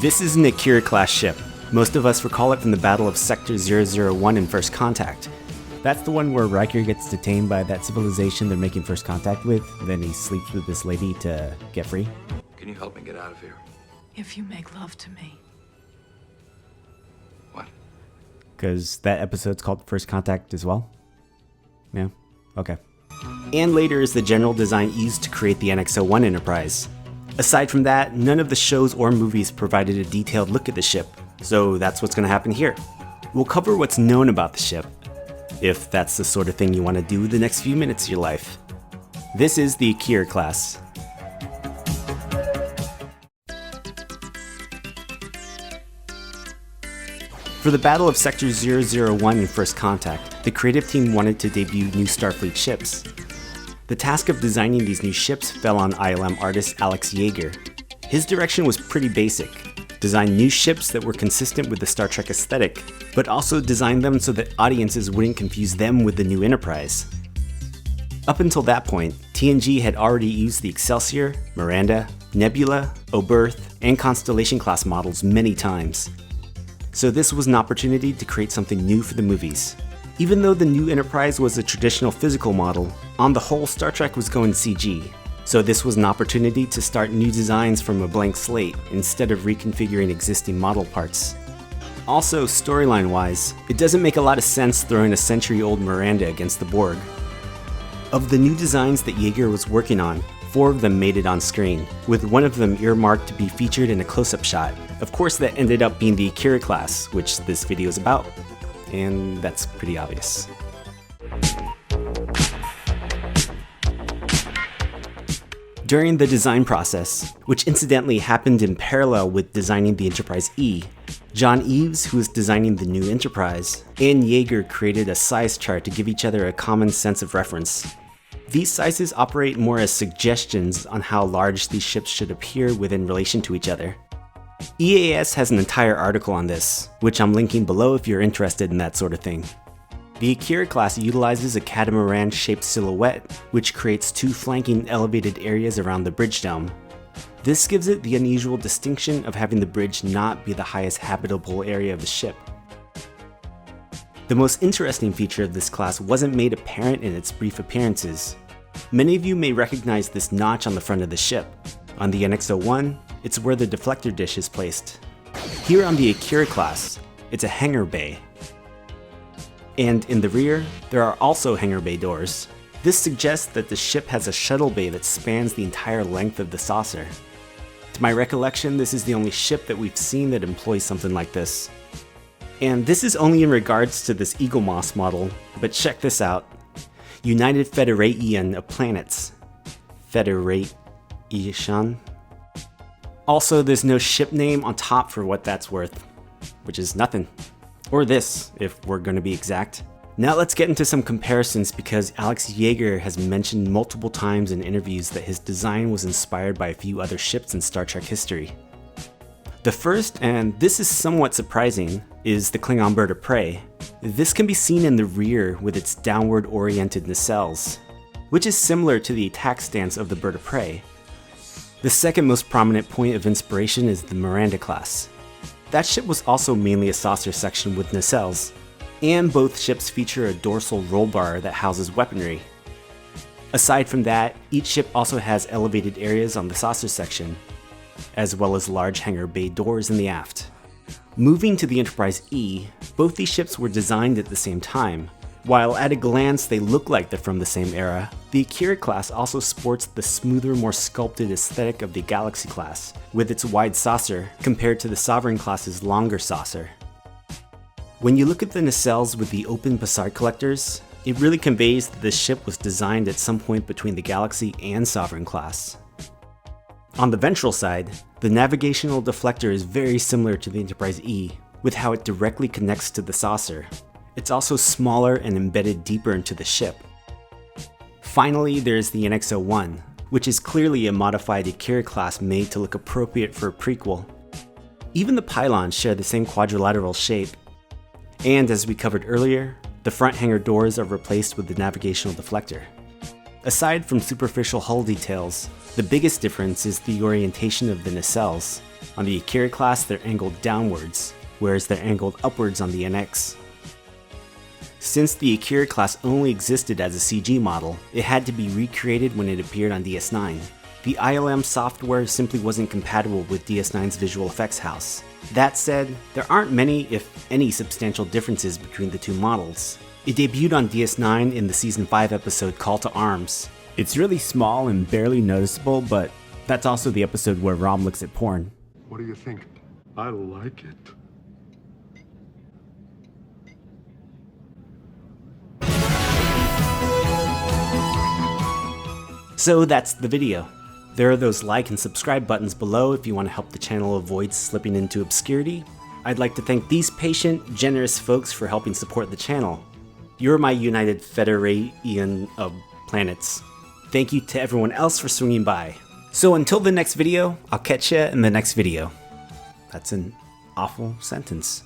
This is an Akira-class ship. Most of us recall it from the Battle of Sector 001 in First Contact. That's the one where Riker gets detained by that civilization they're making first contact with, then he sleeps with this lady to get free. Can you help me get out of here? If you make love to me. What? Because that episode's called First Contact as well? Yeah? Okay. And later is the general design used to create the NX-01 Enterprise. Aside from that, none of the shows or movies provided a detailed look at the ship, so that's what's going to happen here. We'll cover what's known about the ship, if that's the sort of thing you want to do the next few minutes of your life. This is the Akira class. For the Battle of Sector 001 in First Contact, the creative team wanted to debut new Starfleet ships. The task of designing these new ships fell on ILM artist Alex Yeager. His direction was pretty basic. Design new ships that were consistent with the Star Trek aesthetic, but also design them so that audiences wouldn't confuse them with the new Enterprise. Up until that point, TNG had already used the Excelsior, Miranda, Nebula, Oberth, and Constellation class models many times. So this was an opportunity to create something new for the movies. Even though the new Enterprise was a traditional physical model, on the whole Star Trek was going CG. So this was an opportunity to start new designs from a blank slate instead of reconfiguring existing model parts. Also, storyline-wise, it doesn't make a lot of sense throwing a century-old Miranda against the Borg. Of the new designs that Yeager was working on, 4 of them made it on screen, with one of them earmarked to be featured in a close-up shot. Of course, that ended up being the Akira class, which this video is about. And that's pretty obvious. During the design process, which incidentally happened in parallel with designing the Enterprise E, John Eves, who was designing the new Enterprise, and Yeager created a size chart to give each other a common sense of reference. These sizes operate more as suggestions on how large these ships should appear within relation to each other. EAS has an entire article on this, which I'm linking below if you're interested in that sort of thing. The Akira class utilizes a catamaran-shaped silhouette, which creates 2 flanking elevated areas around the bridge dome. This gives it the unusual distinction of having the bridge not be the highest habitable area of the ship. The most interesting feature of this class wasn't made apparent in its brief appearances. Many of you may recognize this notch on the front of the ship. On the NX-01, it's where the deflector dish is placed. Here on the Akira class, it's a hangar bay. And in the rear, there are also hangar bay doors. This suggests that the ship has a shuttle bay that spans the entire length of the saucer. To my recollection, this is the only ship that we've seen that employs something like this. And this is only in regards to this Eagle Moss model, but check this out. United Federation of Planets. Federation. Also, there's no ship name on top for what that's worth, which is nothing. Or this, if we're going to be exact. Now let's get into some comparisons because Alex Yeager has mentioned multiple times in interviews that his design was inspired by a few other ships in Star Trek history. The first, and this is somewhat surprising, is the Klingon Bird-of-Prey. This can be seen in the rear with its downward-oriented nacelles, which is similar to the attack stance of the Bird-of-Prey. The second most prominent point of inspiration is the Miranda class. That ship was also mainly a saucer section with nacelles, and both ships feature a dorsal roll bar that houses weaponry. Aside from that, each ship also has elevated areas on the saucer section, as well as large hangar bay doors in the aft. Moving to the Enterprise E, both these ships were designed at the same time. While at a glance they look like they're from the same era, the Akira class also sports the smoother, more sculpted aesthetic of the Galaxy class, with its wide saucer compared to the Sovereign class's longer saucer. When you look at the nacelles with the open Passat collectors, it really conveys that this ship was designed at some point between the Galaxy and Sovereign class. On the ventral side, the navigational deflector is very similar to the Enterprise E, with how it directly connects to the saucer. It's also smaller and embedded deeper into the ship. Finally, there's the NX-01, which is clearly a modified Akira class made to look appropriate for a prequel. Even the pylons share the same quadrilateral shape. And as we covered earlier, the front hangar doors are replaced with the navigational deflector. Aside from superficial hull details, the biggest difference is the orientation of the nacelles. On the Akira class, they're angled downwards, whereas they're angled upwards on the NX. Since the Akira class only existed as a CG model, it had to be recreated when it appeared on DS9. The ILM software simply wasn't compatible with DS9's visual effects house. That said, there aren't many, if any, substantial differences between the two models. It debuted on DS9 in the Season 5 episode Call to Arms. It's really small and barely noticeable, but that's also the episode where Rom looks at porn. What do you think? I like it. So that's the video. There are those like and subscribe buttons below if you want to help the channel avoid slipping into obscurity. I'd like to thank these patient, generous folks for helping support the channel. You're my United Federation of planets. Thank you to everyone else for swinging by. So until the next video, I'll catch ya in the next video. That's an awful sentence.